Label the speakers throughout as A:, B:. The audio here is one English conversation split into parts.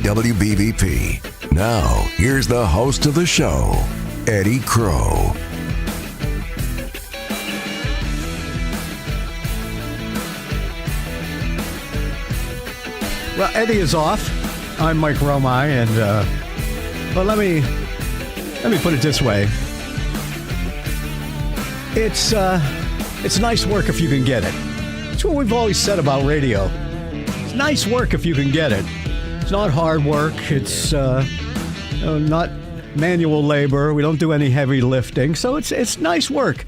A: WBVP. Now, here's the host of the show, Eddie Crow.
B: Well, Eddie is off. I'm Mike Romai, and but let me put it this way: it's nice work if you can get it. That's what we've always said about radio. It's nice work if you can get it. It's not hard work. It's not manual labor. We don't do any heavy lifting, so it's nice work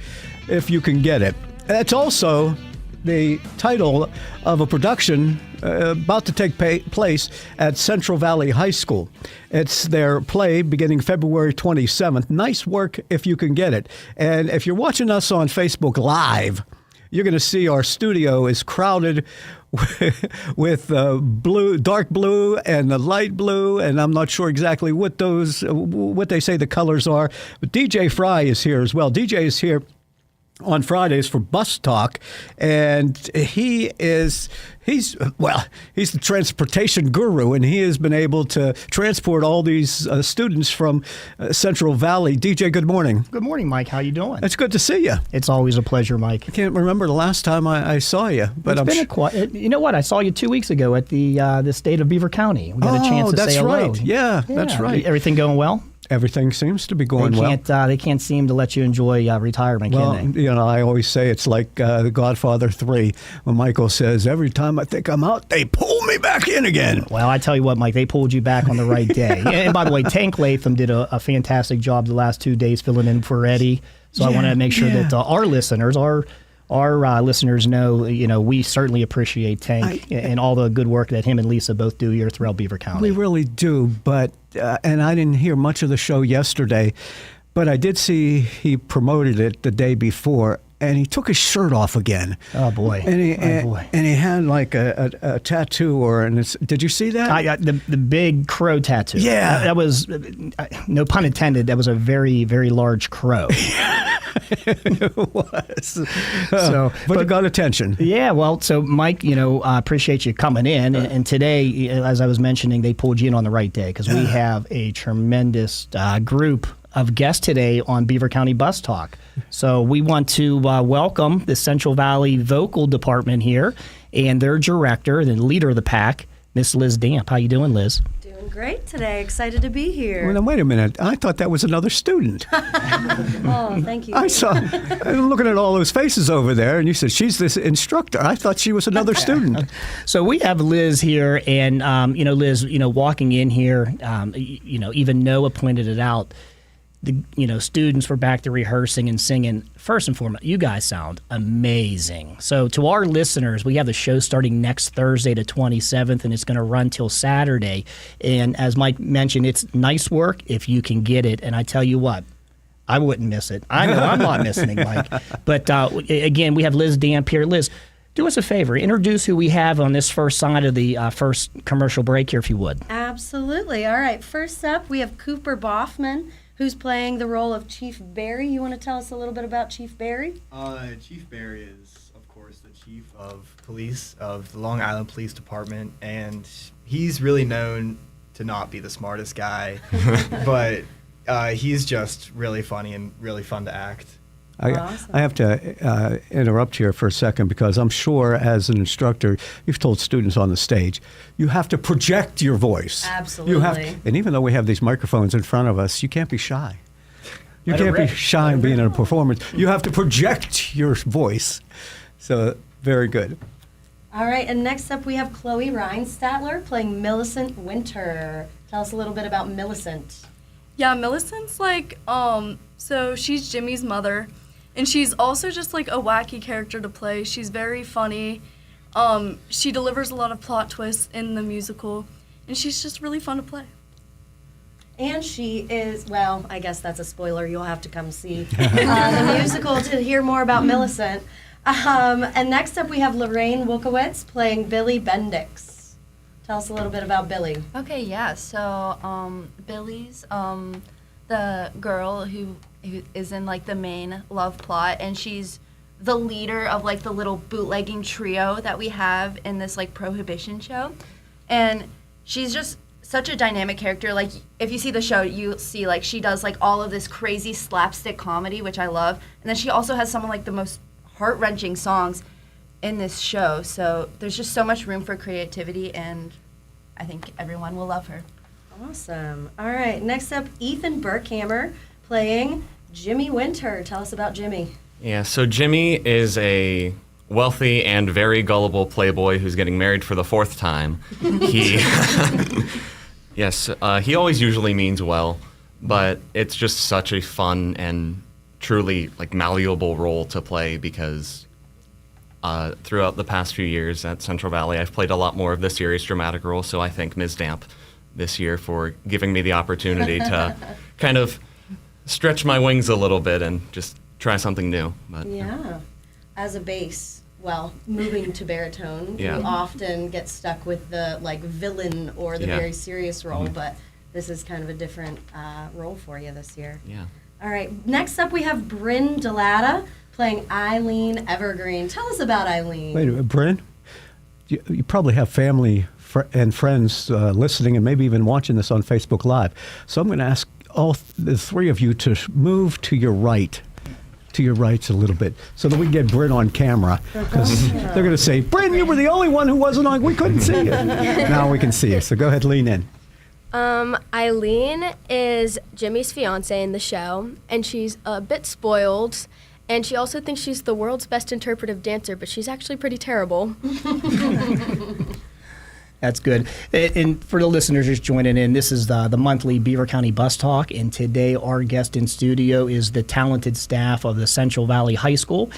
B: if you can get it. That's also the title of a production about to take place at Central Valley High School. It's their play beginning February 27th. Nice work if you can get it. And if you're watching us on Facebook Live, you're going to see our studio is crowded with dark blue and the light blue, and I'm not sure exactly what they say the colors are. But DJ Frye is here as well. DJ is here on Fridays for Bus Talk, and he's the transportation guru, and he has been able to transport all these students from Central Valley. DJ, good morning.
C: Good morning, Mike. How you doing?
B: It's good to see you.
C: It's always a pleasure, Mike.
B: I can't remember the last time I saw you, but
C: you know what? I saw you 2 weeks ago at the state of Beaver County. We got a chance to say hello.
B: Right. Yeah, that's right.
C: Everything going well?
B: Everything seems to be going well.
C: They can't seem to let you enjoy retirement, can they?
B: You know, I always say it's like The Godfather 3, when Michael says, every time I think I'm out, they pull me back in again.
C: Well, I tell you what, Mike, they pulled you back on the right day. And by the way, Tank Latham did a fantastic job the last 2 days filling in for Eddie. So I want to make sure that our listeners, our listeners know, we certainly appreciate Tank and all the good work that him and Lisa both do here throughout Beaver County.
B: We really do, but and I didn't hear much of the show yesterday, but I did see he promoted it the day before, and he took his shirt off again.
C: Oh boy!
B: And he had like a tattoo, did you see that?
C: The big crow tattoo.
B: Yeah,
C: that was no pun intended. That was a very, very large crow.
B: It was. But it got attention.
C: Yeah, well, so Mike, I appreciate you coming in. And today, as I was mentioning, they pulled you in on the right day because we have a tremendous group of guests today on Beaver County Bus Talk. So we want to welcome the Central Valley Vocal Department here and their director, the leader of the pack, Miss Liz Damp. How you doing, Liz?
D: Great today. Excited to be here.
B: Well, now, wait a minute. I thought that was another student.
D: Oh, thank you.
B: I'm looking at all those faces over there, and you said, she's this instructor. I thought she was another student.
C: So we have Liz here, and, Liz, walking in here, even Noah pointed it out. The students were back to rehearsing and singing. First and foremost, you guys sound amazing. So to our listeners, we have the show starting next Thursday the 27th, and it's going to run till Saturday. And as Mike mentioned, it's nice work if you can get it. And I tell you what, I wouldn't miss it. I know I'm not missing it, Mike. But again, we have Liz Damp here. Liz, do us a favor. Introduce who we have on this first side of the first commercial break here, if you would.
D: Absolutely. All right. First up, we have Cooper Boffman, who's playing the role of Chief Barry. You want to tell us a little bit about Chief Barry?
E: Chief Barry is, of course, the chief of police of the Long Island Police Department, and he's really known to not be the smartest guy, but he's just really funny and really fun to act.
D: Awesome.
B: I have to interrupt here for a second because I'm sure as an instructor, you've told students on the stage, you have to project your voice.
D: Absolutely.
B: And even though we have these microphones in front of us, you can't be shy. You can't be shy in being in a performance. You have to project your voice. So, very good.
D: All right, and next up we have Chloe Reinstatler playing Millicent Winter. Tell us a little bit about Millicent.
F: Yeah, Millicent's so she's Jimmy's mother. And she's also just like a wacky character to play. She's very funny. She delivers a lot of plot twists in the musical, and she's just really fun to play.
D: And she is, well, I guess that's a spoiler. You'll have to come see the musical to hear more about Millicent. And next up we have Lorraine Wilkowitz playing Billy Bendix. Tell us a little bit about Billy.
G: Okay, yeah. So Billy's the girl who is in like the main love plot, and she's the leader of like the little bootlegging trio that we have in this like prohibition show, and she's just such a dynamic character. Like, if you see the show, you see, like, she does, like, all of this crazy slapstick comedy, which I love. And then she also has some of, like, the most heart-wrenching songs in this show. So there's just so much room for creativity, and I think everyone will love her.
D: Awesome. All right, next up, Ethan Burkhammer playing Jimmy Winter. Tell us about Jimmy.
H: Yeah, so Jimmy is a wealthy and very gullible playboy who's getting married for the 4th time. He, he always usually means well, but it's just such a fun and truly like malleable role to play because throughout the past few years at Central Valley, I've played a lot more of the serious dramatic role, so I thank Ms. Damp this year for giving me the opportunity to kind of stretch my wings a little bit and just try something new. But,
D: yeah. As a bass, well, moving to baritone,
H: Yeah.
D: you often get stuck with the like villain or the
H: Yeah.
D: very serious role, but this is kind of a different role for you this year.
H: Yeah.
D: All right, next up we have Bryn Delata playing Eileen Evergreen. Tell us about Eileen.
B: Wait a minute, Bryn, you probably have family and friends listening and maybe even watching this on Facebook Live. So I'm going to ask all the three of you to move to your right. To your rights a little bit, so that we can get Bryn on camera. Because they're going to say, Bryn, you were the only one who wasn't on. We couldn't see you. Now we can see you. So go ahead, lean in.
I: Eileen is Jimmy's fiance in the show, and she's a bit spoiled, and she also thinks she's the world's best interpretive dancer, but she's actually pretty terrible.
C: That's good. And for the listeners just joining in, this is the monthly Beaver County Bus Talk, and today our guest in studio is the talented staff of the Central Valley High School.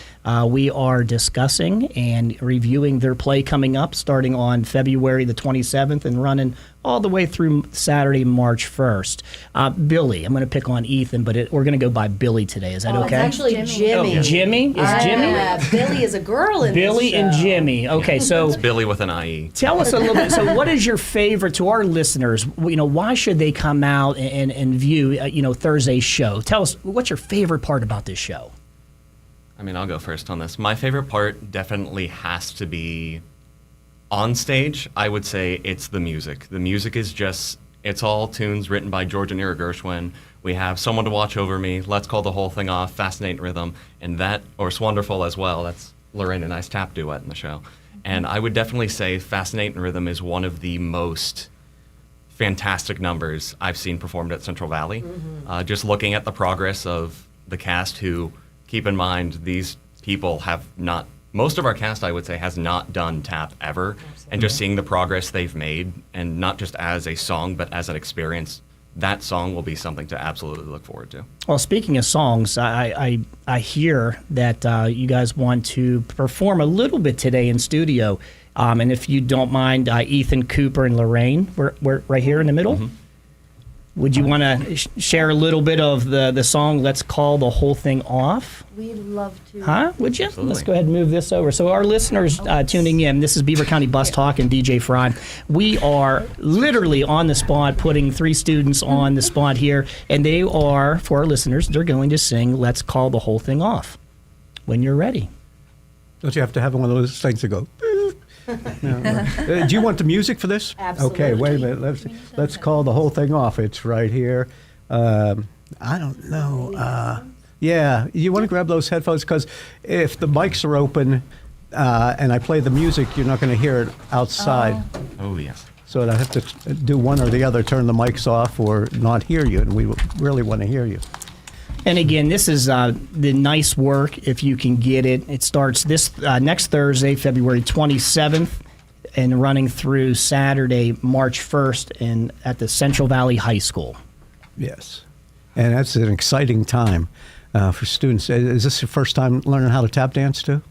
C: We are discussing and reviewing their play coming up, starting on February the 27th and running all the way through Saturday, March 1st. Billy, I'm going to pick on Ethan, but we're going to go by Billy today. Is that okay?
D: It's actually Jimmy.
C: Oh, Jimmy? Is Jimmy?
D: Yeah, Billy is a girl in
C: Billy
D: this
C: and
D: show.
C: Jimmy. Okay, so
H: It's Billy with an IE.
C: tell us a little bit. So, what is your favorite to our listeners? You know, why should they come out and view Thursday's show? Tell us what's your favorite part about this show.
H: I mean, I'll go first on this. My favorite part definitely has to be on stage. I would say it's the music. The music is just, it's all tunes written by George and Ira Gershwin. We have Someone to Watch Over Me, Let's Call the Whole Thing Off, Fascinating Rhythm, and that, or Swonderful as well. That's Lorraine and I's tap duet in the show. And I would definitely say Fascinating Rhythm is one of the most fantastic numbers I've seen performed at Central Valley. Just looking at the progress of the cast who, keep in mind, these people have not, most of our cast, I would say, has not done tap ever. And just seeing the progress they've made, and not just as a song, but as an experience, that song will be something to absolutely look forward to.
C: Well, speaking of songs, I hear that you guys want to perform a little bit today in studio. And if you don't mind, Ethan, Cooper, and Lorraine, we're right here in the middle. Would you want to share a little bit of the song, Let's Call the Whole Thing Off?
D: We'd love to.
C: Huh? Would you?
H: Absolutely.
C: Let's go ahead and move this over. So our listeners tuning in, this is Beaver County Bus Talk and DJ Frye. We are literally on the spot, putting three students on the spot here, and they are, for our listeners, they're going to sing Let's Call the Whole Thing Off when you're ready.
B: Don't you have to have one of those things that go? No. Do you want the music for this?
D: Absolutely.
B: Okay, wait a minute. Let's call the whole thing off. It's right here. I don't know. Yeah, you want to grab those headphones because if the mics are open and I play the music, you're not going to hear it outside.
H: Oh, yes.
B: So I have to do one or the other, turn the mics off or not hear you, and we really want to hear you.
C: And again, this is the nice work, if you can get it. It starts this next Thursday, February 27th, and running through Saturday, March 1st, at the Central Valley High School.
B: Yes, and that's an exciting time for students. Is this your first time learning how to tap dance too?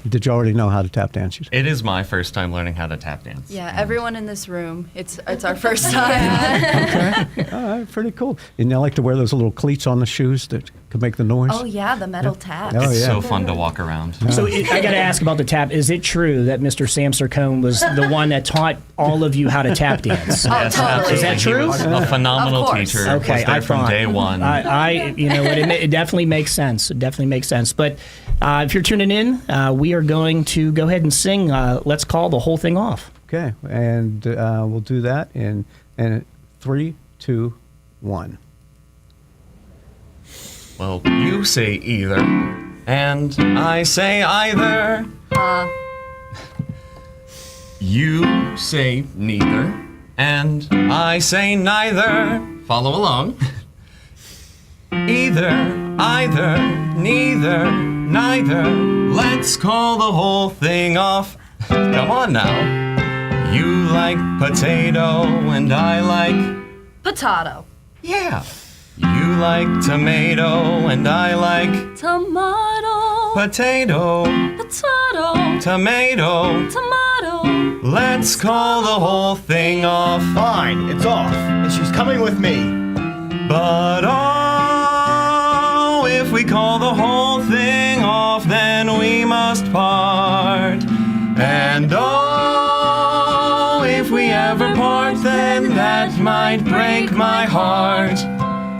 B: Did you already know how to tap dance?
H: It is my first time learning how to tap dance.
G: Yeah, everyone in this room, it's our first time.
B: Okay, all right, pretty cool. And you like to wear those little cleats on the shoes that can make the noise?
G: Oh yeah, the metal taps.
B: Oh,
H: It's
B: yeah.
H: so fun to walk around.
C: So I got to ask about the tap. Is it true that Mr. Sam Sircone was the one that taught all of you how to tap dance?
H: Yes,
G: totally.
H: absolutely.
C: Is that true?
H: He was a phenomenal
G: Of course.
H: teacher.
C: Okay,
H: was there
C: I
H: from
C: thought.
H: day one.
C: It definitely makes sense. It definitely makes sense. But if you're tuning in, we are going to go ahead and sing Let's Call the Whole Thing Off.
B: Okay, and we'll do that in And 3, 2, 1.
H: Well, you say either, and I say either. You say neither, and I say neither. Follow along. Either, either, neither, neither. Let's call the whole thing off. Come on now. You like potato, and I like...
G: Potato.
H: Yeah. You like tomato, and I like...
F: Tomato.
H: Potato.
F: Potato.
H: Tomato.
F: Tomato.
H: Let's call the whole thing off.
E: Fine, it's off, and she's coming with me.
H: But oh, if we call the whole thing off, then we must part. And oh, if we ever part, then that might break my heart.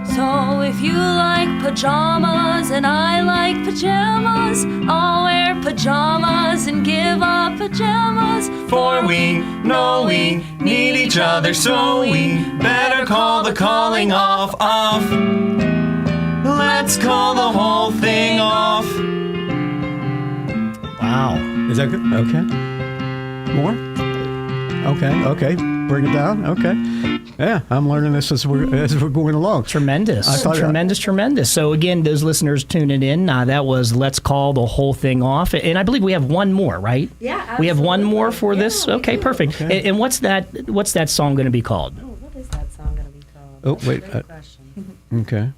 F: So if you like pajamas and I like pajamas, I'll wear pajamas and give up pajamas.
H: For we know we need each other, so we better call the calling off. Let's call the whole thing off.
B: Wow. Is that good? Okay. More? Okay. Bring it down. Okay. Yeah, I'm learning this as we're going along.
C: Tremendous. Tremendous. So again, those listeners tuning in, that was Let's Call the Whole Thing Off. And I believe we have one more, right?
D: Yeah, absolutely.
C: We have one more for this?
D: we
C: Okay,
D: do.
C: perfect.
B: Okay.
C: And what's that song going to be called?
D: Oh, what is that song going to be called?
B: Oh,
D: That's a
B: wait,
D: great question.
B: Okay.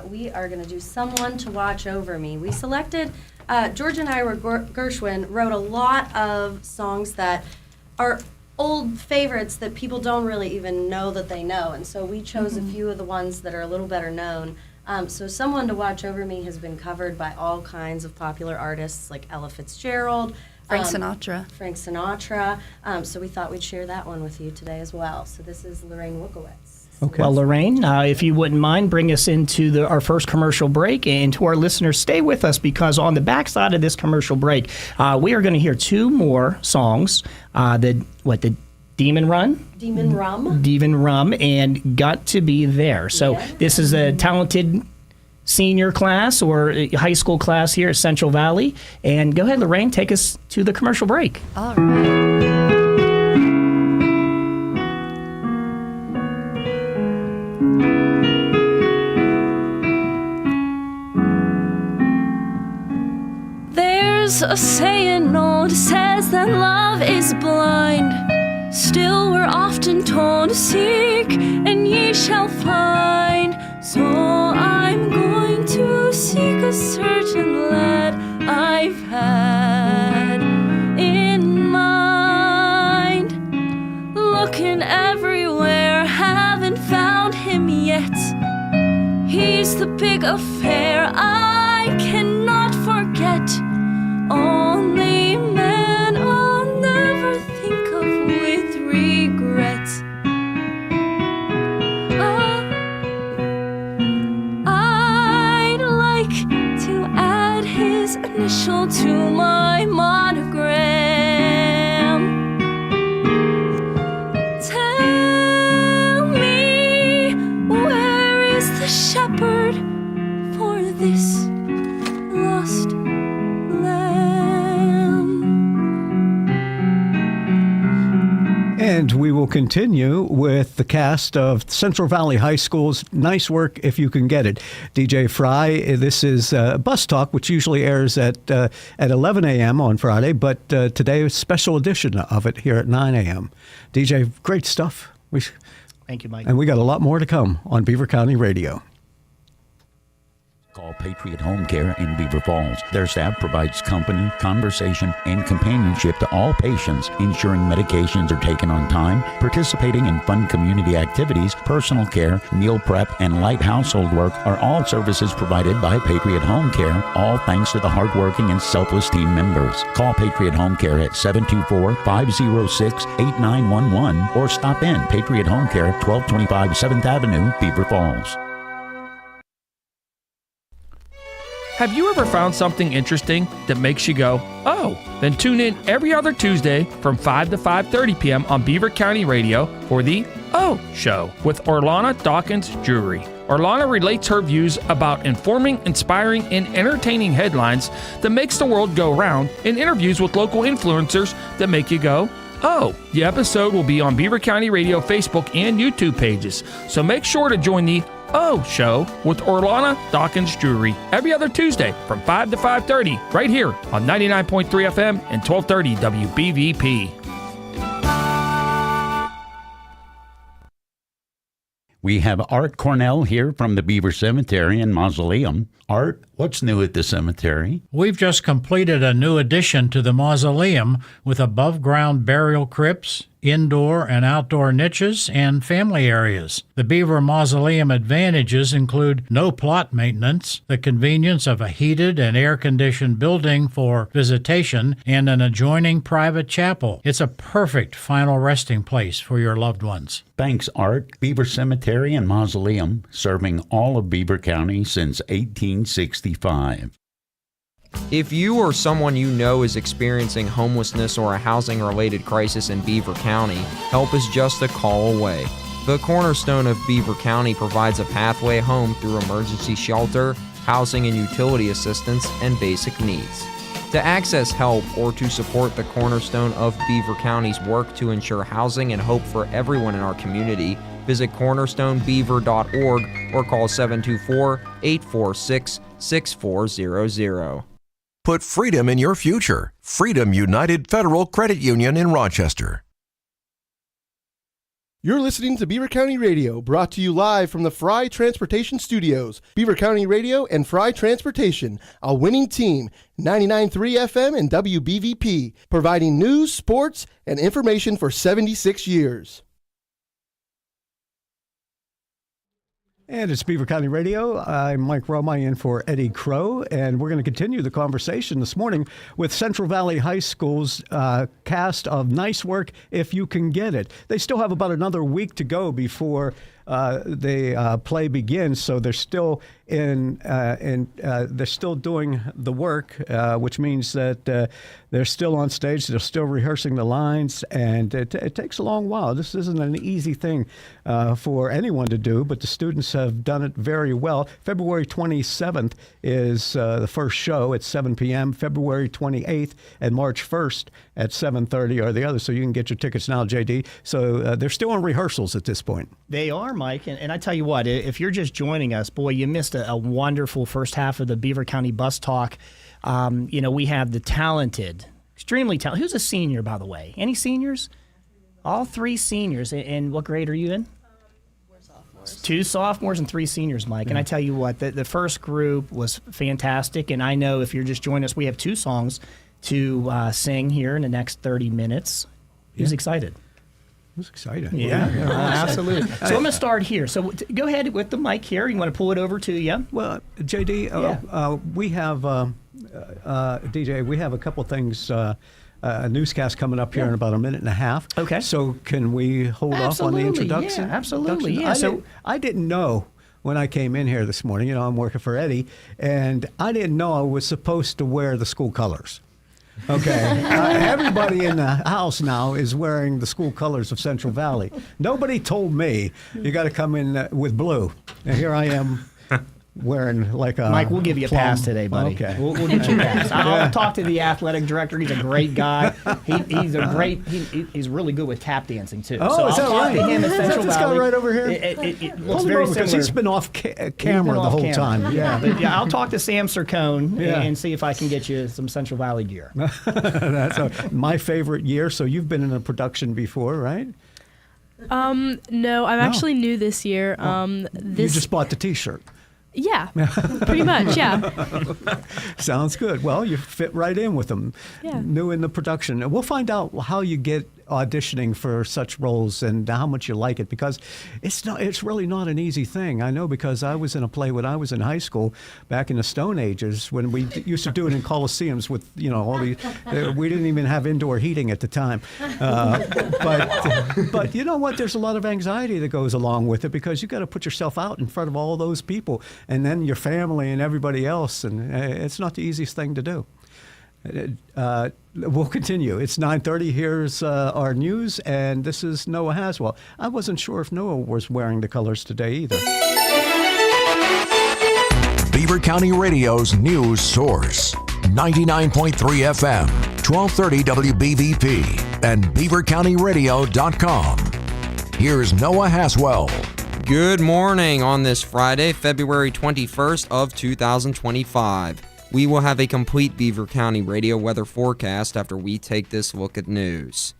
D: We are going to do Someone to Watch Over Me. We selected, George and Ira Gershwin wrote a lot of songs that are old favorites that people don't really even know that they know. And so we chose a few of the ones that are a little better known. So Someone to Watch Over Me has been covered by all kinds of popular artists like Ella Fitzgerald.
G: Frank Sinatra.
D: So we thought we'd share that one with you today as well. So this is Lorraine Wukowitz.
B: Okay.
C: Well, Lorraine, if you wouldn't mind, bring us into our first commercial break. And to our listeners, stay with us because on the backside of this commercial break, we are going to hear two more songs. The Demon Run?
D: Demon Rum.
C: Demon Rum and Got to Be There. So this is a talented senior class or high school class here at Central Valley. And go ahead, Lorraine, take us to the commercial break.
G: All right.
F: There's a saying old says that love is blind. Still we're often told to seek and ye shall find. So I'm going to seek a certain lad I've had in mind. Looking everywhere, haven't found him yet. He's the big affair I cannot forget. Only man I'll never think of with regret. I'd like to add his initial to my monogram. Tell me, where is the shepherd for this lost
B: And we will continue with the cast of Central Valley High School's Nice Work If You Can Get It. DJ Frye, this is Bus Talk, which usually airs at 11 a.m. on Friday, but today is a special edition of it here at 9 a.m. DJ, great stuff.
C: Thank you, Mike.
B: And we got a lot more to come on Beaver County Radio.
J: Call Patriot Home Care in Beaver Falls. Their staff provides company, conversation, and companionship to all patients, ensuring medications are taken on time, participating in fun community activities, personal care, meal prep, and light household work are all services provided by Patriot Home Care, all thanks to the hardworking and selfless team members. Call Patriot Home Care at 724-506-8911 or stop in Patriot Home Care, 1225 7th Avenue, Beaver Falls.
K: Have you ever found something interesting that makes you go, oh? Then tune in every other Tuesday from 5 to 5:30 p.m. on Beaver County Radio for the Oh Show with Orlana Dawkins Drury. Orlana relates her views about informing, inspiring, and entertaining headlines that makes the world go round in interviews with local influencers that make you go, oh. The episode will be on Beaver County Radio Facebook and YouTube pages, so make sure to join the Oh Show with Orlana Dawkins Drury every other Tuesday from 5 to 5:30 right here on 99.3 FM and 1230 WBVP.
J: We have Art Cornell here from the Beaver Cemetery and Mausoleum. Art, what's new at the cemetery?
L: We've just completed a new addition to the mausoleum with above-ground burial crypts, indoor and outdoor niches, and family areas. The Beaver Mausoleum advantages include no plot maintenance, the convenience of a heated and air-conditioned building for visitation, and an adjoining private chapel. It's a perfect final resting place for your loved ones.
J: Thanks, Art. Beaver Cemetery and Mausoleum, serving all of Beaver County since 1865.
M: If you or someone you know is experiencing homelessness or a housing-related crisis in Beaver County, help is just a call away. The cornerstone of Beaver County provides a pathway home through emergency shelter, housing and utility assistance, and basic needs. To access help or to support the cornerstone of Beaver County's work to ensure housing and hope for everyone in our community, visit cornerstonebeaver.org or call 724-846-6400.
A: Put freedom in your future. Freedom United Federal Credit Union in Rochester.
N: You're listening to Beaver County Radio, brought to you live from the Frye Transportation Studios. Beaver County Radio and Frye Transportation, a winning team, 99.3 FM and WBVP, providing news, sports, and information for 76 years.
B: And it's Beaver County Radio. I'm Mike Romay in for Eddie Crow, and we're going to continue the conversation this morning with Central Valley High School's cast of Nice Work If You Can Get It. They still have about another week to go before the play begins, so they're still they're still doing the work, which means that they're still on stage. They're still rehearsing the lines, and it takes a long while. This isn't an easy thing for anyone to do, but the students have done it very well. February 27th is the first show at 7 p.m. February 28th and March 1st at 7:30 are the others, so you can get your tickets now, JD. So they're still in rehearsals at this point.
C: They are, Mike, and I tell you what, if you're just joining us, boy, you missed a wonderful first half of the Beaver County Bus Talk. We have the talented, extremely talented. Who's a senior, by the way? Any seniors? All three seniors. And what grade are you in? We're sophomores. 2 sophomores and 3 seniors, Mike. Yeah. And I tell you what, the first group was fantastic. And I know if you're just joining us, we have 2 songs to sing here in the next 30 minutes. Who's excited?
B: It was exciting.
C: Yeah, absolutely. So I'm going to start here. So go ahead with the mic here. You want to pull it over to you?
B: Well, JD, we have, DJ, we have a couple things, a newscast coming up here in about a minute and a half.
C: Okay.
B: So can we hold off on the introduction?
C: Yeah, absolutely. Yeah.
B: I didn't know when I came in here this morning, I'm working for Eddie, and I didn't know I was supposed to wear the school colors. Okay. Everybody in the house now is wearing the school colors of Central Valley. Nobody told me you got to come in with blue. And here I am wearing like a
C: Mike, we'll give you a pass today, buddy.
B: Okay.
C: We'll get you a pass. I'll talk to the athletic director. He's a great guy. He's a great. He's really good with tap dancing too.
B: Oh,
C: so
B: is
C: I'll talk to him in Central
B: this
C: Valley.
B: Guy right over here?
C: It looks very similar.
B: Because he's been off camera the whole time.
C: Yeah. But I'll talk to Sam Sircone and see if I can get you some Central Valley gear.
B: That's my favorite year. So you've been in a production before, right?
O: No, I'm actually new this year.
B: You just bought the T-shirt.
O: Yeah, pretty much, yeah.
B: Sounds good. Well, you fit right in with them.
O: Yeah.
B: New in the production. And we'll find out how you get auditioning for such roles and how much you like it, because it's really not an easy thing. I know, because I was in a play when I was in high school back in the Stone Ages, when we used to do it in coliseums with, all the, we didn't even have indoor heating at the time. But you know what? There's a lot of anxiety that goes along with it, because you got to put yourself out in front of all those people and then your family and everybody else, and it's not the easiest thing to do. We'll continue. It's 9:30. Here's our news, and this is Noah Haswell. I wasn't sure if Noah was wearing the colors today either.
A: Beaver County Radio's news source. 99.3 FM, 1230 WBVP, and BeaverCountyRadio.com. Here's Noah Haswell.
M: Good morning on this Friday, February 21st of 2025. We will have a complete Beaver County Radio weather forecast after we take this look at news.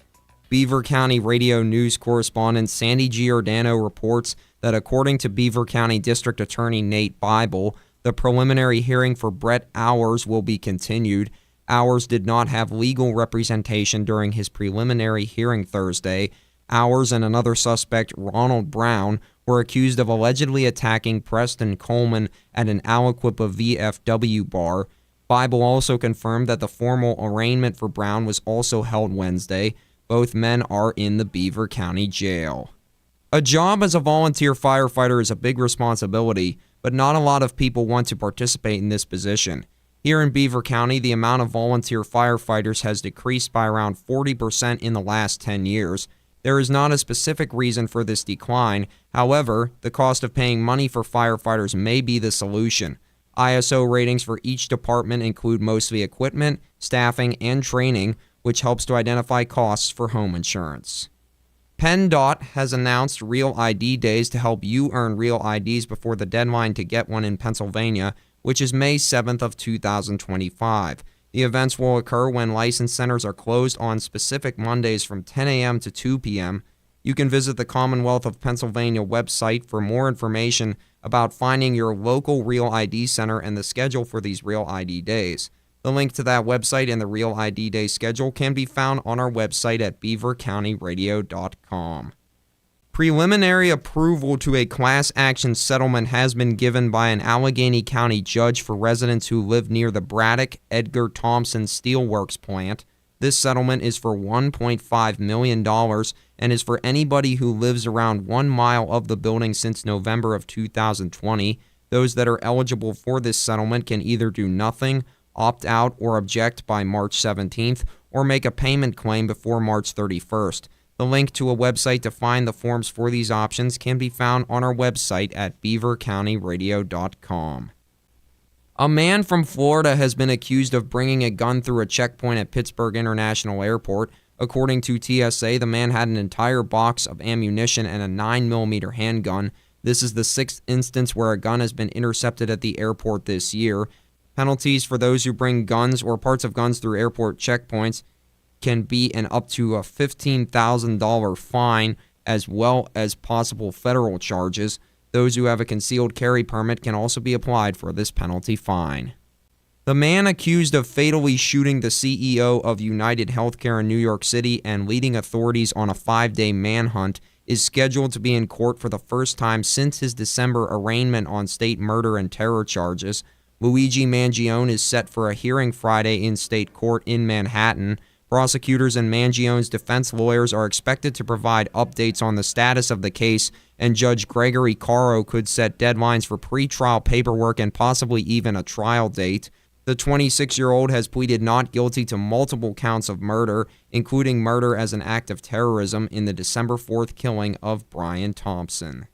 M: Beaver County Radio news correspondent Sandy Giordano reports that according to Beaver County District Attorney Nate Bible, the preliminary hearing for Brett Hours will be continued. Hours did not have legal representation during his preliminary hearing Thursday. Hours and another suspect, Ronald Brown, were accused of allegedly attacking Preston Coleman at an Aliquippa VFW bar. Bible also confirmed that the formal arraignment for Brown was also held Wednesday. Both men are in the Beaver County Jail. A job as a volunteer firefighter is a big responsibility, but not a lot of people want to participate in this position. Here in Beaver County, the amount of volunteer firefighters has decreased by around 40% in the last 10 years. There is not a specific reason for this decline. However, the cost of paying money for firefighters may be the solution. ISO ratings for each department include mostly equipment, staffing, and training, which helps to identify costs for home insurance. PennDOT has announced Real ID Days to help you earn real IDs before the deadline to get one in Pennsylvania, which is May 7th of 2025. The events will occur when license centers are closed on specific Mondays from 10 a.m. to 2 p.m. You can visit the Commonwealth of Pennsylvania website for more information about finding your local Real ID center and the schedule for these Real ID Days. The link to that website and the Real ID Day schedule can be found on our website at BeaverCountyRadio.com. Preliminary approval to a class action settlement has been given by an Allegheny County judge for residents who live near the Braddock Edgar Thompson Steelworks plant. This settlement is for $1.5 million and is for anybody who lives around 1 mile of the building since November of 2020. Those that are eligible for this settlement can either do nothing, opt out, or object by March 17th, or make a payment claim before March 31st. The link to a website to find the forms for these options can be found on our website at BeaverCountyRadio.com. A man from Florida has been accused of bringing a gun through a checkpoint at Pittsburgh International Airport. According to TSA, the man had an entire box of ammunition and a 9mm handgun. This is the 6th instance where a gun has been intercepted at the airport this year. Penalties for those who bring guns or parts of guns through airport checkpoints can be an up to a $15,000 fine, as well as possible federal charges. Those who have a concealed carry permit can also be applied for this penalty fine. The man accused of fatally shooting the CEO of United Healthcare in New York City and leading authorities on a 5-day manhunt is scheduled to be in court for the first time since his December arraignment on state murder and terror charges. Luigi Mangione is set for a hearing Friday in state court in Manhattan. Prosecutors and Mangione's defense lawyers are expected to provide updates on the status of the case, and Judge Gregory Caro could set deadlines for pretrial paperwork and possibly even a trial date. The 26-year-old has pleaded not guilty to multiple counts of murder, including murder as an act of terrorism in the December 4th killing of Brian Thompson.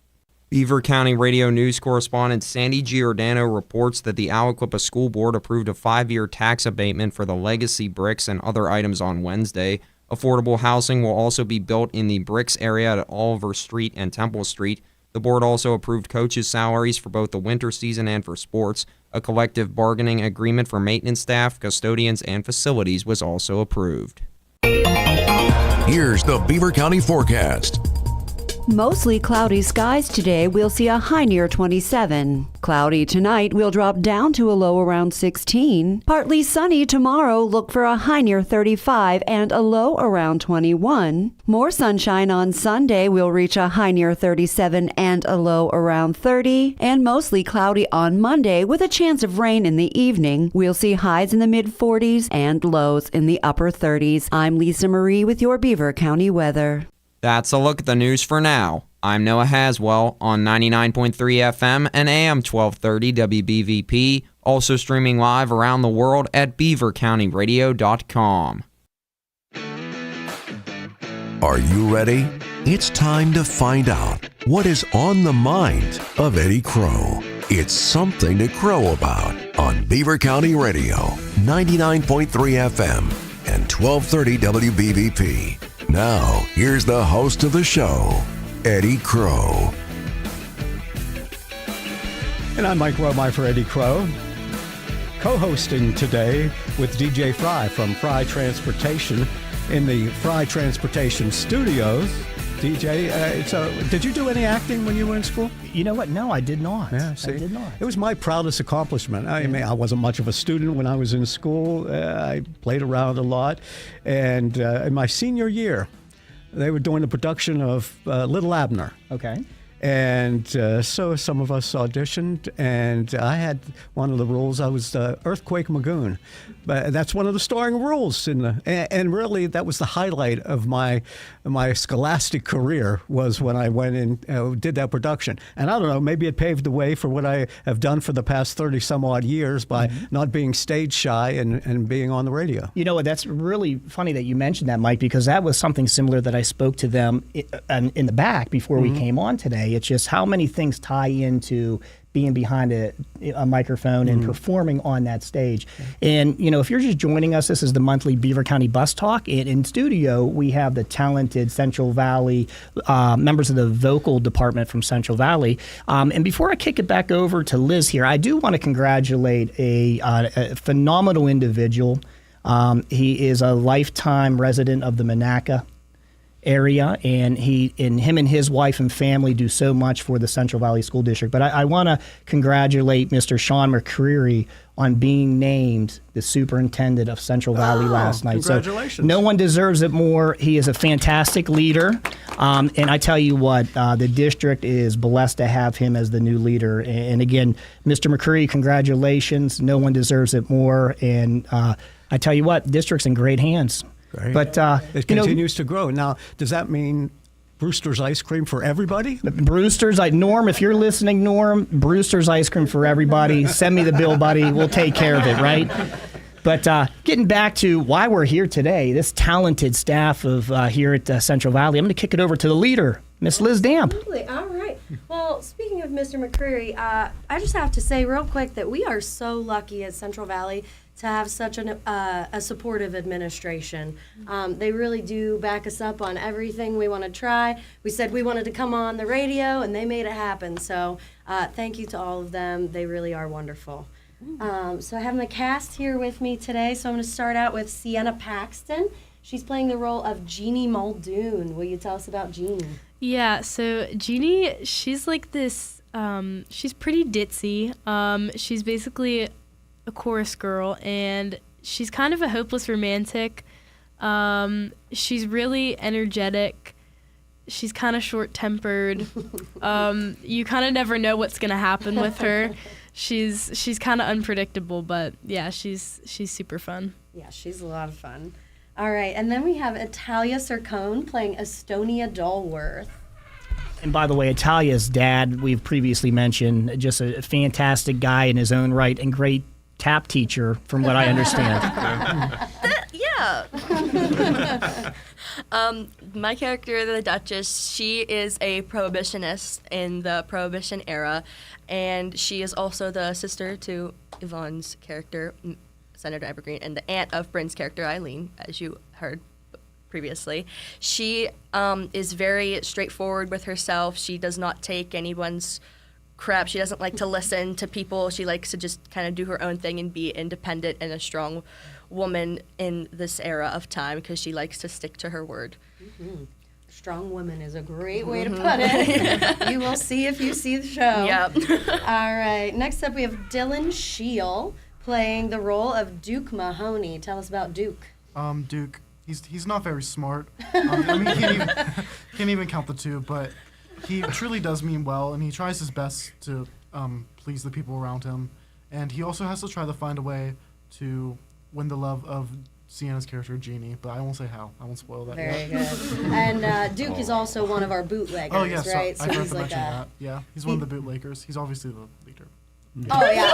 M: Beaver County Radio News correspondent Sandy Giordano reports that the Aliquippa School Board approved a 5-year tax abatement for the legacy bricks and other items on Wednesday. Affordable housing will also be built in the bricks area at Oliver Street and Temple Street. The board also approved coaches' salaries for both the winter season and for sports. A collective bargaining agreement for maintenance staff, custodians, and facilities was also approved.
A: Here's the Beaver County forecast.
P: Mostly cloudy skies today. We'll see a high near 27. Cloudy tonight. We'll drop down to a low around 16. Partly sunny tomorrow. Look for a high near 35 and a low around 21. More sunshine on Sunday. We'll reach a high near 37 and a low around 30. And mostly cloudy on Monday with a chance of rain in the evening. We'll see highs in the mid-40s and lows in the upper 30s. I'm Lisa Marie with your Beaver County weather.
M: That's a look at the news for now. I'm Noah Haswell on 99.3 FM and AM 1230 WBVP, also streaming live around the world at beavercountyradio.com.
A: Are you ready? It's time to find out what is on the mind of Eddie Crow. It's something to crow about on Beaver County Radio, 99.3 FM and 1230 WBVP. Now, here's the host of the show, Eddie Crow.
B: And I'm Mike Romine for Eddie Crow, co-hosting today with DJ Frye from Frye Transportation in the Frye Transportation Studios. DJ, did you do any acting when you were in school?
C: You know what? No, I did not.
B: Yeah, see,
C: I did not.
B: It was my proudest accomplishment. I mean, I wasn't much of a student when I was in school. I played around a lot. And in my senior year, they were doing the production of Little Abner.
C: Okay.
B: And so some of us auditioned, and I had one of the roles. I was Earthquake Magoon. But that's one of the starring roles and really that was the highlight of my scholastic career, was when I went and did that production. And I don't know, maybe it paved the way for what I have done for the past 30 some odd years by not being stage shy and being on the radio.
C: You know what, that's really funny that you mentioned that, Mike, because that was something similar that I spoke to them in the back before we came on today. It's just how many things tie into being behind a microphone and performing on that stage. And, you know, if you're just joining us, this is the monthly Beaver County Bus Talk. And in studio, we have the talented Central Valley, members of the vocal department from Central Valley. And before I kick it back over to Liz here, I do want to congratulate a phenomenal individual. He is a lifetime resident of the Monaca area, and him and his wife and family do so much for the Central Valley School District. But I want to congratulate Mr. Sean McCreary on being named the superintendent of Central Valley last night.
B: Congratulations.
C: So no one deserves it more. He is a fantastic leader. And I tell you what, the district is blessed to have him as the new leader. And again, Mr. McCreary, congratulations. No one deserves it more. And I tell you what, district's in great hands.
B: Great.
C: But
B: it continues to grow. Now, does that mean Brewster's ice cream for everybody?
C: Brewster's, Norm, if you're listening, Norm, Brewster's ice cream for everybody. Send me the bill, buddy. We'll take care of it, right? But getting back to why we're here today, this talented staff of here at Central Valley, I'm going to kick it over to the leader, Miss Liz Damp.
D: Absolutely. All right. Well, speaking of Mr. McCreary, I just have to say real quick that we are so lucky at Central Valley to have such a supportive administration. They really do back us up on everything we want to try. We said we wanted to come on the radio, and they made it happen. So thank you to all of them. They really are wonderful. So I have my cast here with me today. So I'm going to start out with Sienna Paxton. She's playing the role of Jeannie Muldoon. Will you tell us about Jeannie?
O: Yeah, so Jeannie, she's like this, she's pretty ditzy. She's basically a chorus girl, and she's kind of a hopeless romantic. She's really energetic. She's kind of short-tempered. You kind of never know what's gonna happen with her. She's kind of unpredictable, but yeah, she's super fun.
D: Yeah, she's a lot of fun. All right, and then we have Italia Sircone playing Estonia Dolworth.
C: And by the way, Italia's dad, we've previously mentioned, just a fantastic guy in his own right and great tap teacher, from what I understand.
Q: Yeah. My character, the Duchess, she is a prohibitionist in the Prohibition era, and she is also the sister to Yvonne's character, Senator Evergreen, and the aunt of Bryn's character, Eileen, as you heard previously. She is very straightforward with herself. She does not take anyone's crap. She doesn't like to listen to people. She likes to just kind of do her own thing and be independent and a strong woman in this era of time because she likes to stick to her word.
D: Mm-hmm. strong woman is a great way to put it. You will see if you see the show.
Q: Yep.
D: All right. Next up, we have Dylan Scheel playing the role of Duke Mahoney. Tell us about Duke.
R: Duke, he's not very smart. I mean, he can't even count the two, but he truly does mean well, and he tries his best to please the people around him. And he also has to try to find a way to win the love of Sienna's character, Jeannie, but I won't say how. I won't spoil that
D: Very
R: yet.
D: good. And Duke is also one of our bootleggers,
R: oh, yes,
D: right?
R: I forgot
D: he's
R: to
D: like
R: mention that. Yeah, he's one of the bootleggers. He's obviously the leader.
D: Oh, yeah.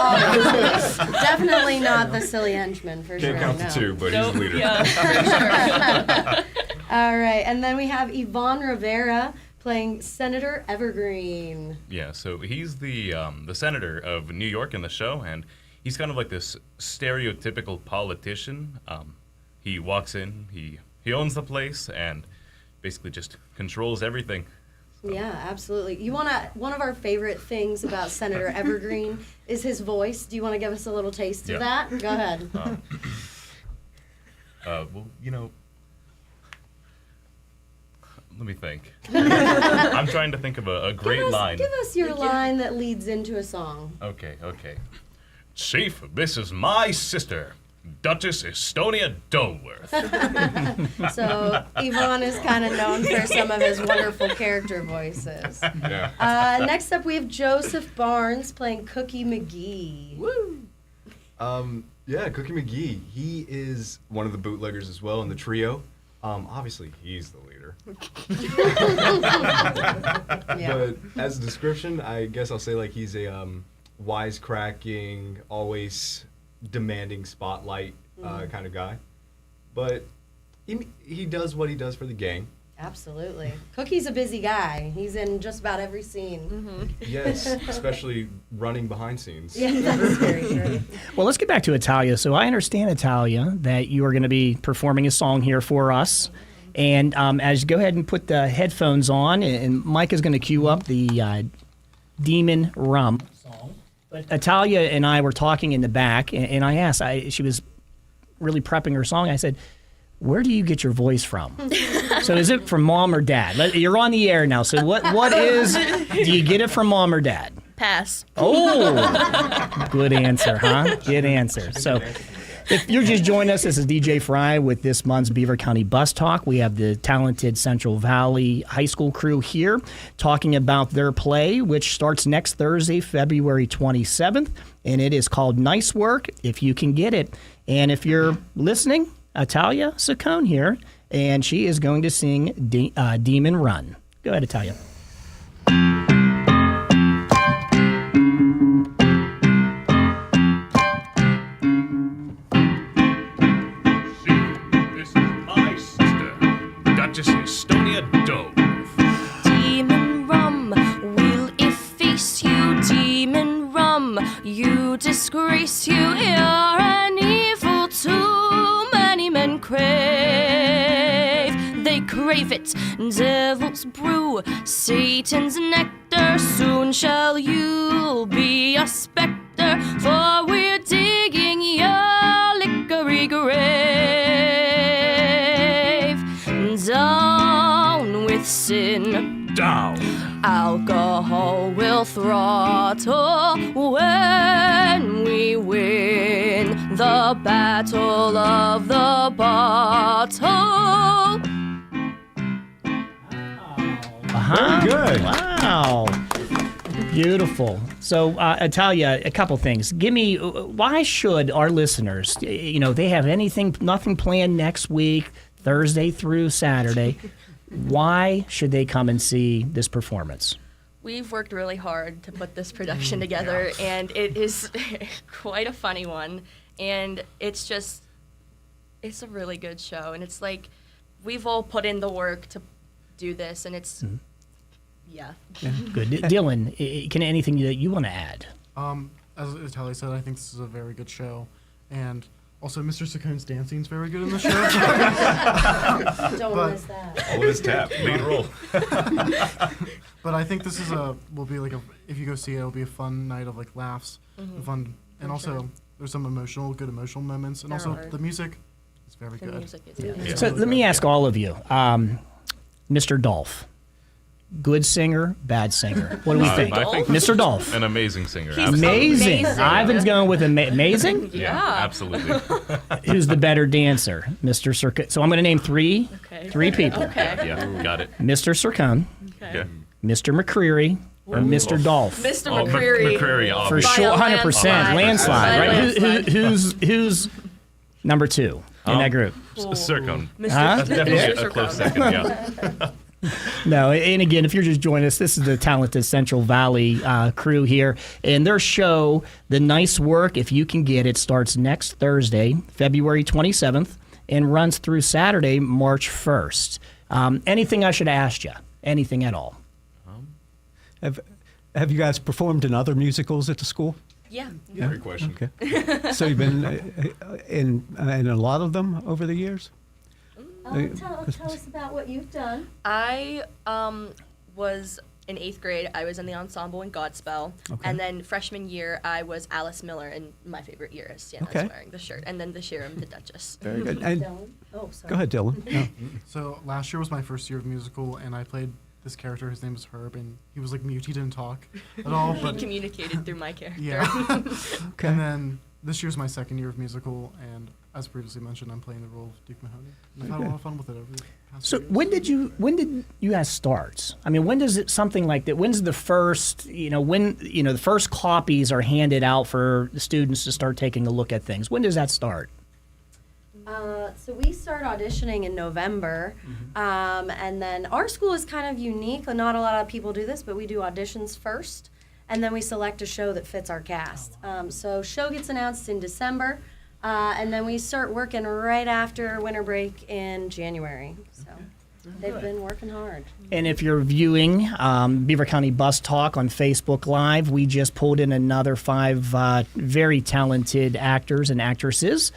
D: Oh, definitely not the silly henchman, for sure.
S: Can't count the two, but he's the leader.
Q: Yeah, for sure.
D: All right. And then we have Yvonne Rivera playing Senator Evergreen.
T: Yeah, so he's the senator of New York in the show, and he's kind of like this stereotypical politician. He walks in, he owns the place, and basically just controls everything.
D: Yeah, absolutely. One of our favorite things about Senator Evergreen is his voice. Do you want to give us a little taste of that? Go ahead.
T: Well, you know, let me think. I'm trying to think of a great line.
D: Give us your line that leads into a song.
T: Okay. Chief, this is my sister, Duchess Estonia Doleworth.
D: So Yvonne is kind of known for some of his wonderful character voices.
S: Yeah.
D: Next up, we have Joseph Barnes playing Cookie McGee. Woo!
S: Yeah, Cookie McGee. He is one of the bootleggers as well in the trio. Obviously, he's the leader. But as a description, I guess I'll say like he's a wisecracking, always demanding spotlight kind of guy. But he does what he does for the gang.
D: Absolutely. Cookie's a busy guy. He's in just about every scene.
Q: Mm-hmm.
S: Yes, especially running behind scenes.
D: Yeah, that's very true.
C: Well, let's get back to Italia. So I understand, Italia, that you are going to be performing a song here for us. And as you go ahead and put the headphones on, and Mike is going to cue up the Demon Rum song. But Italia and I were talking in the back, and I asked, she was really prepping her song. I said, where do you get your voice from? So is it from mom or dad? You're on the air now, so what is, do you get it from mom or dad?
Q: Pass.
C: Oh, good answer, huh? Good answer. So if you're just joining us, this is DJ Frye with this month's Beaver County Bus Talk. We have the talented Central Valley High School crew here talking about their play, which starts next Thursday, February 27th, and it is called Nice Work, If You Can Get It. And if you're listening, Italia Saccone here, and she is going to sing Demon Run. Go ahead, Italia.
T: This is my sister, Duchess Estonia Doleworth.
Q: Demon rum will efface you. Demon rum, you disgrace you. You're an evil too many men crave. They crave it. Devil's brew, Satan's nectar. Soon shall you be a specter, for we're digging your liquory grave. Down with sin.
T: Down.
Q: Alcohol will throttle when we win the battle of the bottle.
C: Uh-huh.
B: Very good.
C: Wow. Beautiful. So, Italia, a couple things. Give me, why should our listeners, they have nothing planned next week, Thursday through Saturday. Why should they come and see this performance?
Q: We've worked really hard to put this production together, and it is quite a funny one. And it's a really good show. And it's like, we've all put in the work to do this, and it's, yeah.
C: Good. Dylan, anything that you want to add?
R: As Italia said, I think this is a very good show. And also, Mr. Saccone's dancing is very good in the show.
D: Don't miss that.
T: All of his tap, lead roll.
R: But I think this is will be like if you go see it, it'll be a fun night of like laughs and fun. And also, there's some good emotional moments. And also, the music is very good.
Q: Music is
C: So let me ask all of you. Mr. Dolph. Good singer, bad singer. What do we think?
T: I think
C: Mr. Dolph.
T: An amazing singer.
C: Amazing. Ivan's going with amazing?
T: Yeah, absolutely.
C: Who's the better dancer? Mr. Sircone. So I'm going to name three people.
T: Yeah, got it.
C: Mr. Sircone,
T: Okay.
C: Mr. McCreary, or Mr. Dolph.
Q: Mr. McCreary.
T: McCreary,
C: For
T: obviously.
C: sure, 100%. Landslide, right?
Q: Landslide.
C: Who's number two in that group?
T: Sircone.
C: Huh?
T: That's definitely a close second, yeah.
C: No, and again, if you're just joining us, this is the talented Central Valley crew here. And their show, The Nice Work, if you can get it, starts next Thursday, February 27th, and runs through Saturday, March 1st. Anything I should ask you? Anything at all?
B: Have you guys performed in other musicals at the school?
Q: Yeah.
T: Great question.
B: Okay. So you've been in a lot of them over the years?
D: Tell us about what you've done.
Q: I was in 8th grade. I was in the ensemble in Godspell.
B: Okay.
Q: And then freshman year, I was Alice Miller in my favorite year as Sienna's wearing the shirt. And then this year, I'm the Duchess.
B: Very good. And
D: Oh, sorry.
B: go ahead, Dylan. No.
R: So last year was my first year of musical, and I played this character. His name is Herb, and he was like mute. He didn't talk at all.
Q: He
R: But
Q: communicated through my character.
R: yeah.
B: Okay.
R: And then this year's my second year of musical, and as previously mentioned, I'm playing the role of Duke Mahoney. And I've had a lot of fun with it over the past
C: So
R: few years.
C: when did you guys start? I mean, when does it something like that? When's the first, the first copies are handed out for the students to start taking a look at things? When does that start?
D: So we start auditioning in November, and then our school is kind of unique. Not a lot of people do this, but we do auditions first, and then we select a show that fits our cast. So show gets announced in December, and then we start working right after winter break in January. So they've been working hard.
C: And if you're viewing Beaver County Bus Talk on Facebook Live, we just pulled in another 5 very talented actors and actresses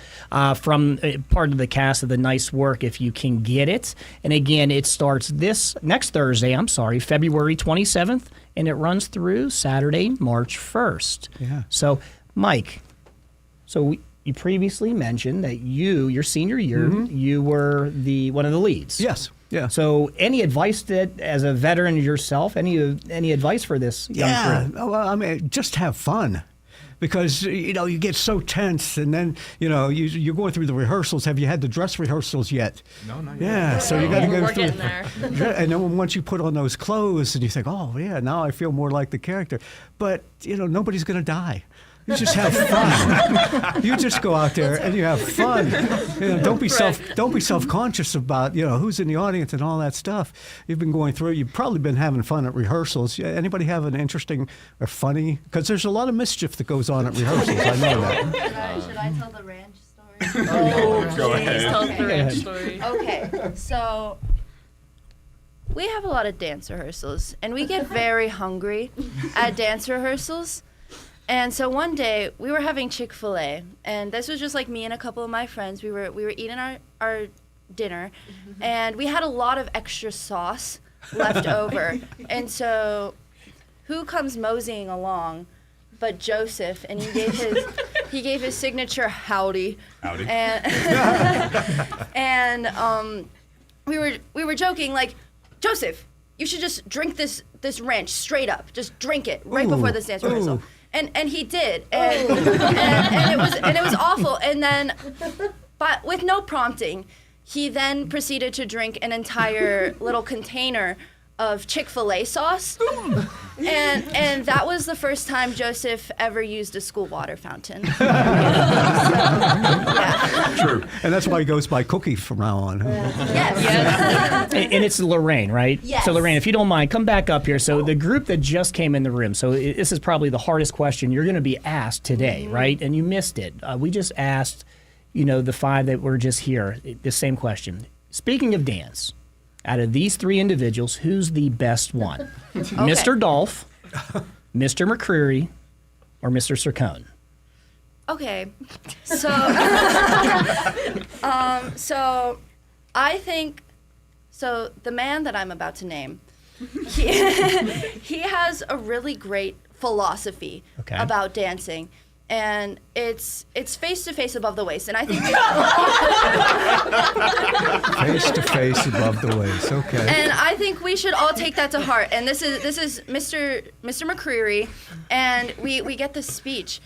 C: from part of the cast of The Nice Work, if you can get it. And again, it starts next Thursday, February 27th, and it runs through Saturday, March 1st.
B: Yeah.
C: So, Mike, you previously mentioned that your senior year, you were one of the leads.
B: Yes. Yeah.
C: So, any advice that, as a veteran yourself, any advice for this young crew?
B: Well, I mean, just have fun. Because, you get so tense, and then, you're going through the rehearsals. Have you had the dress rehearsals yet?
S: No, not
B: Yeah,
S: yet.
B: so you got to go
Q: We're
B: through.
Q: getting there.
B: And then once you put on those clothes, and you think, oh, yeah, now I feel more like the character. But, nobody's going to die. You just have fun. You just go out there and you have fun. Don't be self-conscious about who's in the audience and all that stuff. You've been going through. You've probably been having fun at rehearsals. Anybody have an interesting or funny? Because there's a lot of mischief that goes on at rehearsals. I know that.
G: Should I tell the ranch story?
T: Go ahead.
Q: Tell the ranch story.
G: Okay, so we have a lot of dance rehearsals, and we get very hungry at dance rehearsals. And so one day we were having Chick-fil-A, and this was just like me and a couple of my friends. We were eating our dinner, and we had a lot of extra sauce left over. And so who comes moseying along but Joseph, and he gave his signature howdy.
T: Howdy.
G: And we were joking like, Joseph, you should just drink this ranch straight up. Just drink it right before this dance rehearsal. And he did, and it was awful. And then, but with no prompting, he then proceeded to drink an entire little container of Chick-fil-A sauce, and that was the first time Joseph ever used a school water fountain.
B: True, and that's why he goes by Cookie from now on.
G: Yes.
C: And it's Lorraine, right?
G: Yes.
C: So Lorraine, if you don't mind, come back up here. So the group that just came in the room, so this is probably the hardest question you're going to be asked today, right? And you missed it. We just asked, the 5 that were just here, the same question. Speaking of dance, out of these 3 individuals, who's the best one? Mr. Dolph, Mr. McCreary, or Mr. Sircone?
G: Okay, so so I think the man that I'm about to name, he has a really great philosophy about dancing, and it's face to face above the waist, and I think
B: Face to face above the waist. Okay.
G: and I think we should all take that to heart. And this is Mr. McCreary, and we get this speech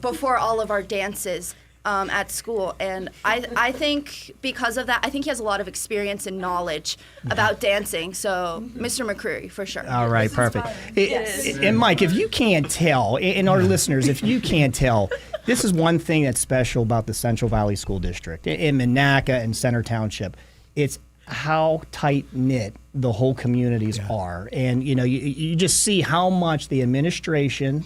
G: before all of our dances. At school, and I think because of that, I think he has a lot of experience and knowledge about dancing. So, Mr. McCreary, for sure.
C: All right, perfect. And Mike, if you can't tell, and our listeners, if you can't tell, this is one thing that's special about the Central Valley School District in Monaca and Center Township. It's how tight-knit the whole communities are. And, you just see how much the administration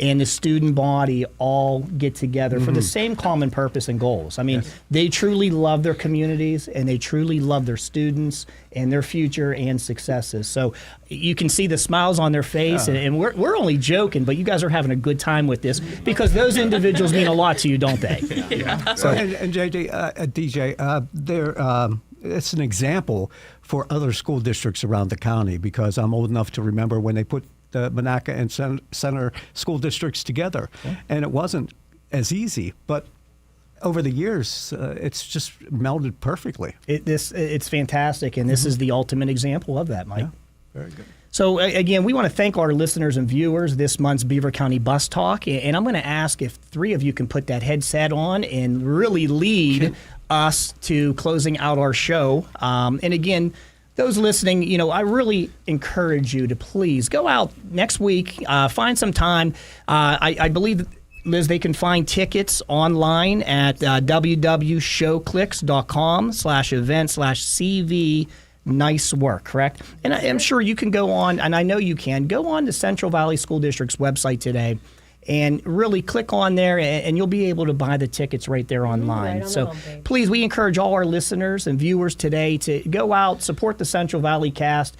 C: and the student body all get together for the same common purpose and goals. I mean, they truly love their communities, and they truly love their students and their future and successes. So you can see the smiles on their face, and we're only joking, but you guys are having a good time with this because those individuals mean a lot to you, don't they?
B: Yeah. So, and DJ, it's an example for other school districts around the county, because I'm old enough to remember when they put the Monaca and Center school districts together. And it wasn't as easy, but over the years, it's just melded perfectly.
C: It's fantastic, and this is the ultimate example of that, Mike.
B: Yeah, very good.
C: So again, we want to thank our listeners and viewers this month's Beaver County Bus Talk, and I'm going to ask if three of you can put that headset on and really lead us to closing out our show. And again, those listening, I really encourage you to please go out next week, find some time. I believe, Liz, they can find tickets online at www.showclicks.com/event/CV Nice Work, correct? And I'm sure you can go on, and I know you can, go on to Central Valley School District's website today and really click on there, and you'll be able to buy the tickets right there online.
D: Right on
C: So
D: the homepage.
C: please, we encourage all our listeners and viewers today to go out, support the Central Valley cast.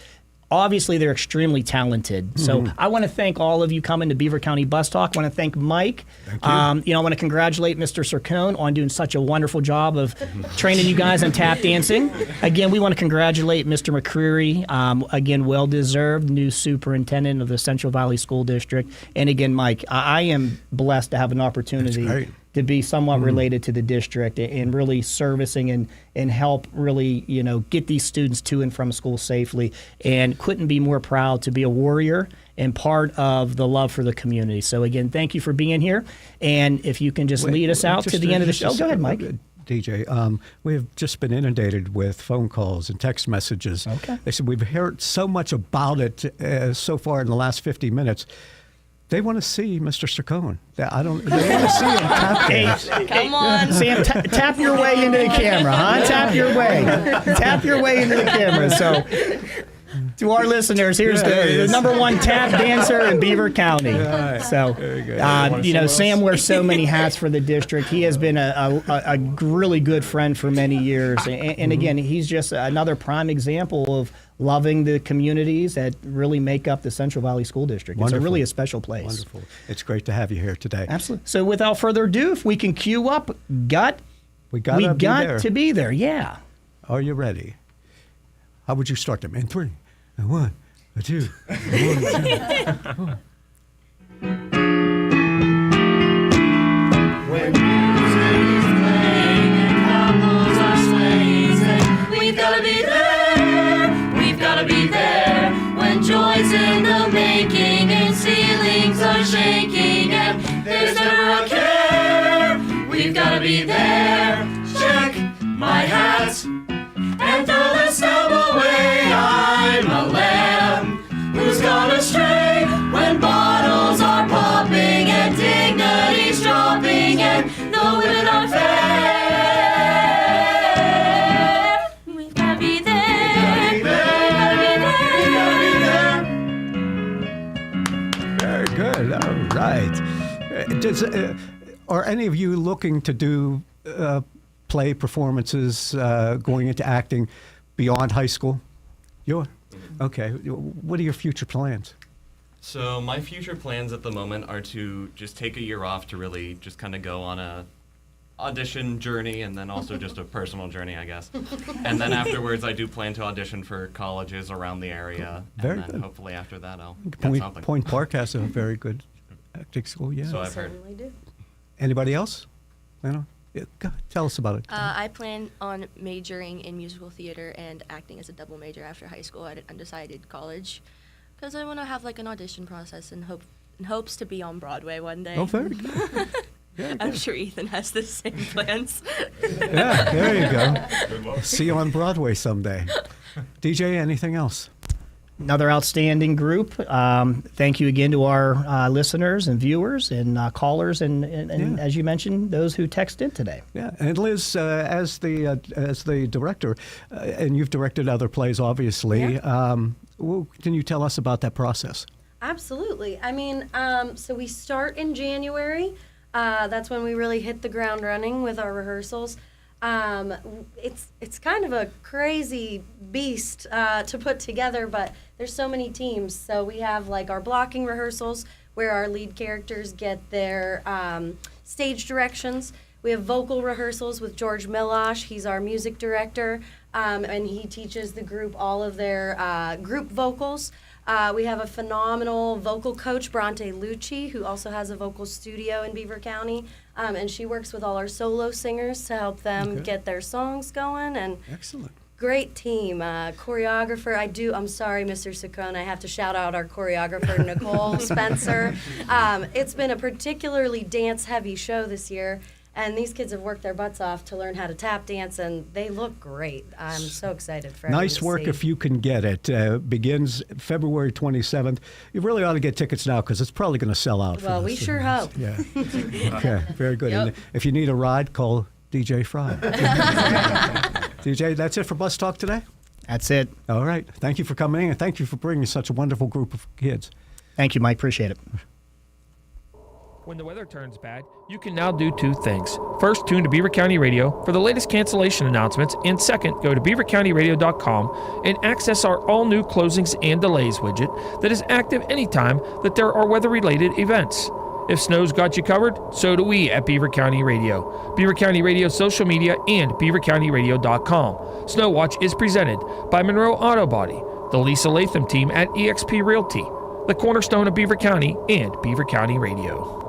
C: Obviously, they're extremely talented. So I want to thank all of you coming to Beaver County Bus Talk. I want to thank Mike.
B: Thank you.
C: I want to congratulate Mr. Sircone on doing such a wonderful job of training you guys in tap dancing. Again, we want to congratulate Mr. McCreary. Again, well-deserved new superintendent of the Central Valley School District. And again, Mike, I am blessed to have an opportunity to be somewhat related to the district and really servicing and help really, get these students to and from school safely. And couldn't be more proud to be a warrior and part of the love for the community. So again, thank you for being here. And if you can just lead us out to the end of the show. Go ahead, Mike.
B: DJ, we've just been inundated with phone calls and text messages.
C: Okay.
B: They said, we've heard so much about it so far in the last 50 minutes. They want to see Mr. Sircone. They want to see him tap dance.
C: Come on, Sam, tap your way into the camera, huh? Tap your way into the camera. So, to our listeners, here's the number one tap dancer in Beaver County. So, Sam wears so many hats for the district. He has been a really good friend for many years, and again, he's just another prime example of loving the communities that really make up the Central Valley School District.
B: Wonderful.
C: It's really a special place.
B: Wonderful. It's great to have you here today.
C: Absolutely. So without further ado, if we can cue up, we got to be there. Yeah.
B: Are you ready? How would you start them? In 3, 1, 2, 1, 2.
U: When music is playing and couples are swaying, we've gotta be there. We've gotta be there when joy's in the making and ceilings are shaking and there's never a care. We've gotta be there. Check my hat and throw the snow away. I'm a lamb who's gone astray when bottles are popping and dignity's dropping and the women are fair. We've gotta be there.
B: Very good. All right. Are any of you looking to do play performances, going into acting beyond high school? Okay. What are your future plans?
H: So my future plans at the moment are to just take a year off to really just kind of go on a audition journey and then also just a personal journey, I guess. And then afterwards, I do plan to audition for colleges around the area.
B: Very
H: and then
B: good.
H: hopefully after that, I'll get something.
B: Point Park has a very good Acting school, yeah.
H: So I've heard.
D: Certainly do.
B: Anybody else? Yeah, go ahead, tell us about it.
Q: I plan on majoring in musical theater and acting as a double major after high school at an undecided college, because I want to have like an audition process and hopes to be on Broadway one day.
B: Oh, very good.
Q: I'm sure Ethan has the same plans.
B: Yeah, there you go. See you on Broadway someday. DJ, anything else?
C: Another outstanding group. Thank you again to our listeners and viewers and callers and as you mentioned, those who text in today.
B: Yeah, and Liz, as the director, and you've directed other plays, obviously.
D: Yeah.
B: Can you tell us about that process?
D: Absolutely. I mean, so we start in January. That's when we really hit the ground running with our rehearsals. It's kind of a crazy beast to put together, but there's so many teams. So we have like our blocking rehearsals where our lead characters get their stage directions. We have vocal rehearsals with George Milosh. He's our music director, and he teaches the group all of their group vocals. We have a phenomenal vocal coach, Bronte Lucci, who also has a vocal studio in Beaver County, and she works with all our solo singers to help them get their songs going. And
B: excellent.
D: Great team. Choreographer, I'm sorry, Mr. Saccone, I have to shout out our choreographer, Nicole Spencer. It's been a particularly dance-heavy show this year, and these kids have worked their butts off to learn how to tap dance, and they look great. I'm so excited for everyone
B: Nice
D: to
B: work
D: see.
B: if you can get it. Begins February 27th. You really ought to get tickets now because it's probably going to sell out.
D: Well,
B: for
D: we
B: this.
D: sure hope.
B: Yeah. Okay, very good.
D: Yep.
B: And if you need a ride, call DJ Frye. DJ, that's it for Bus Talk today?
C: That's it.
B: All right. Thank you for coming in, and thank you for bringing such a wonderful group of kids.
C: Thank you, Mike. Appreciate it.
K: When the weather turns bad, you can now do two things. First, tune to Beaver County Radio for the latest cancellation announcements, and second, go to beavercountyradio.com and access our all-new closings and delays widget that is active anytime that there are weather-related events. If snow's got you covered, so do we at Beaver County Radio. Beaver County Radio social media and beavercountyradio.com. Snow Watch is presented by Monroe Auto Body, the Lisa Latham team at eXp Realty, the cornerstone of Beaver County, and Beaver County Radio.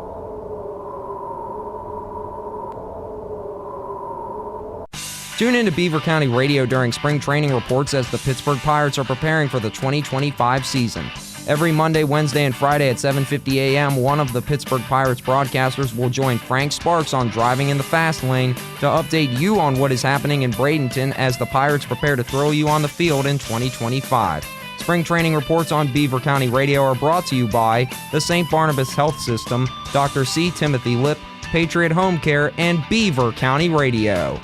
M: Tune in to Beaver County Radio during spring training reports as the Pittsburgh Pirates are preparing for the 2025 season. Every Monday, Wednesday, and Friday at 7:50 a.m., one of the Pittsburgh Pirates broadcasters will join Frank Sparks on Driving in the Fast Lane to update you on what is happening in Bradenton as the Pirates prepare to throw you on the field in 2025. Spring training reports on Beaver County Radio are brought to you by the St. Barnabas Health System, Dr. C. Timothy Lipp, Patriot Home Care, and Beaver County Radio.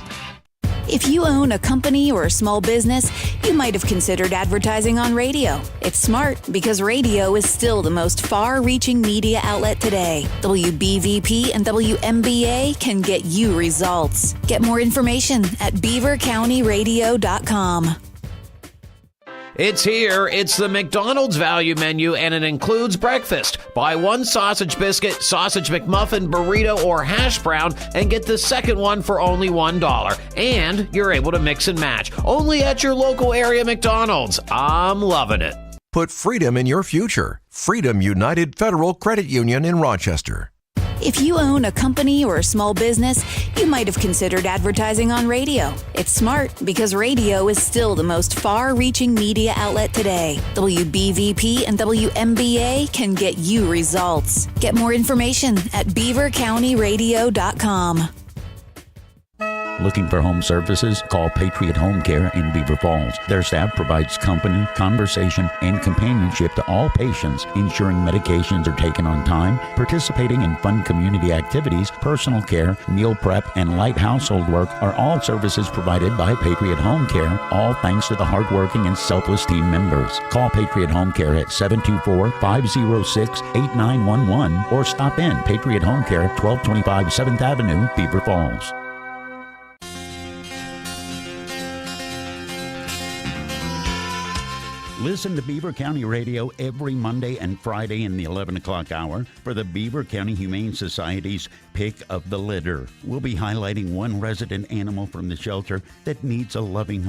I: If you own a company or a small business, you might have considered advertising on radio. It's smart because radio is still the most far-reaching media outlet today. WBVP and WMBA can get you results. Get more information at beavercountyradio.com.
V: It's here. It's the McDonald's value menu, and it includes breakfast. Buy one sausage biscuit, sausage McMuffin, burrito, or hash brown, and get the second one for only $1. And you're able to mix and match. Only at your local area McDonald's. I'm loving it.
A: Put freedom in your future. Freedom United Federal Credit Union in Rochester.
I: If you own a company or a small business, you might have considered advertising on radio. It's smart because radio is still the most far-reaching media outlet today. WBVP and WMBA can get you results. Get more information at beavercountyradio.com.
J: Looking for home services? Call Patriot Home Care in Beaver Falls. Their staff provides company, conversation, and companionship to all patients, ensuring medications are taken on time, participating in fun community activities, personal care, meal prep, and light household work are all services provided by Patriot Home Care, all thanks to the hardworking and selfless team members. Call Patriot Home Care at 724-506-8911 or stop in Patriot Home Care, 1225 7th Avenue, Beaver Falls. Listen to Beaver County Radio every Monday and Friday in the 11 o'clock hour for the Beaver County Humane Society's Pick of the Litter. We'll be highlighting one resident animal from the shelter that needs a loving home.